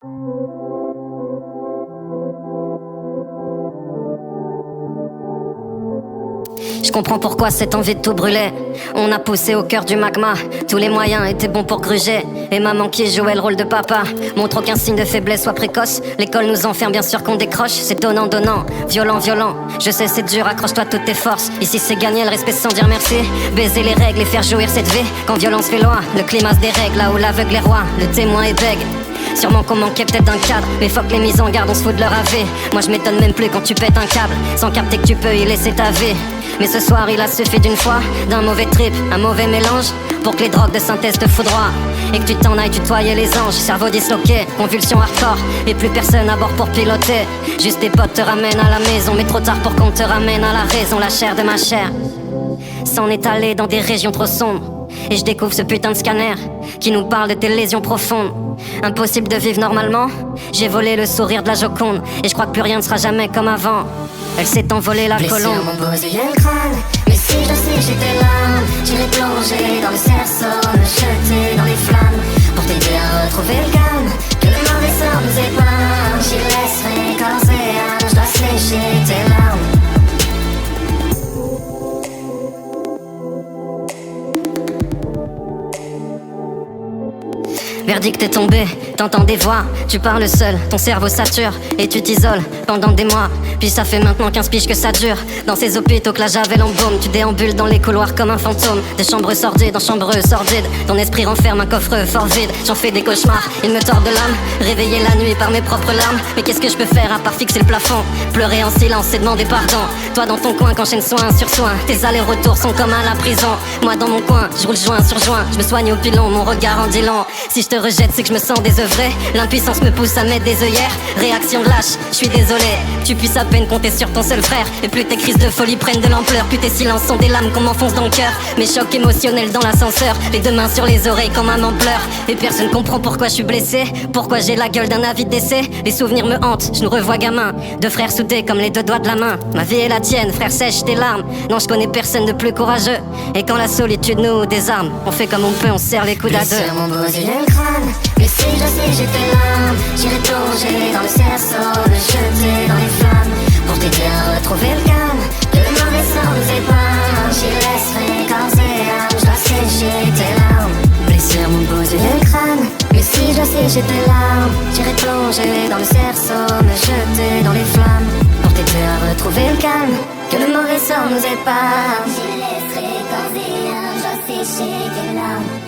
Je comprends pourquoi cette envie de tout brûler. On a poussé au cœur du magma. Tous les moyens étaient bons pour gruger. Et maman qui jouait le rôle de papa montre aucun signe de faiblesse soit précoce. L'école nous enferme, bien sûr qu'on décroche. C'est donnant, violent. Je sais c'est dur, accroche-toi toutes tes forces. Ici c'est gagner le respect sans dire merci. Baiser les règles et faire jouir cette vie. Quand violence fait loi, le climat se dérègle. Là où l'aveugle est roi, le témoin est bègue. Sûrement qu'on manquait peut-être d'un cadre, mais fuck les mises en garde, on se fout de leur AV. Moi je m'étonne même plus quand tu pètes un câble, sans capter que tu peux y laisser ta vie. Mais ce soir il a suffi d'une fois, d'un mauvais trip, un mauvais mélange, pour que les drogues de synthèse te foudroient. Et que tu t'en ailles tutoyer les anges, cerveau disloqué, convulsion hardcore. Et plus personne à bord pour piloter, juste tes potes te ramènent à la maison. Mais trop tard pour qu'on te ramène à la raison, la chair de ma chair s'en est allée dans des régions trop sombres. Et je découvre ce putain de scanner qui nous parle de tes lésions profondes. Impossible de vivre normalement. J'ai volé le sourire de la Joconde, et je crois que plus rien ne sera jamais comme avant. Elle s'est envolée la colombe. Blessure m'opposait le crâne, mais si je sais j'étais là, j'irai plonger dans le cerceau, me jeter dans les flammes, pour t'aider à retrouver le calme, que le mauvais sort nous épargne. J'y laisserai corps et âme, je dois sécher tes larmes. Verdict est tombé, t'entends des voix, tu parles seul, ton cerveau sature et tu t'isoles pendant des mois. Puis ça fait maintenant 15 piges que ça dure. Dans ces hôpitaux que la javel embaume, tu déambules dans les couloirs comme un fantôme. De chambre sordides en chambre sordide, ton esprit renferme un coffre fort vide. J'en fais des cauchemars, ils me tordent l'âme, réveillé la nuit par mes propres larmes. Mais qu'est-ce que je peux faire à part fixer le plafond, pleurer en silence et demander pardon. Toi dans ton coin qu'enchaîne soin sur soin, tes allers-retours sont comme à la prison. Moi dans mon coin, je roule joint sur joint, je me soigne au pilon, mon regard en dit long. Si je te rejette c'est que je me sens désœuvré, l'impuissance me pousse à mettre des œillères. Réaction de lâche, je suis désolé, tu puisses à peine compter sur ton seul frère. Et plus tes crises de folie prennent de l'ampleur, plus tes silences sont des lames qu'on m'enfonce dans le cœur. Mes chocs émotionnels dans l'ascenseur, les deux mains sur les oreilles quand maman pleure. Et personne comprend pourquoi je suis blessé, pourquoi j'ai la gueule d'un avis de décès. Les souvenirs me hantent, je nous revois gamin, deux frères soudés comme les deux doigts de la main. Ma vie est la tienne, frère sèche tes larmes. Non je connais personne de plus courageux. Et quand la solitude nous désarme, on fait comme on peut, on serre les coudes à deux. Blessure m'opposait le crâne, mais si je sais j'étais là, j'irai plonger dans le cerceau, me jeter dans les flammes, pour t'aider à retrouver le calme, que le mauvais sort nous épargne. J'y laisserai corps et âme, je dois sécher tes larmes. Blessure m'opposait le crâne, mais si je sais j'étais là, j'irai plonger dans le cerceau, me jeter dans les flammes, pour t'aider à retrouver le calme, que le mauvais sort nous épargne. J'y laisserai corps et âme, je dois sécher tes larmes.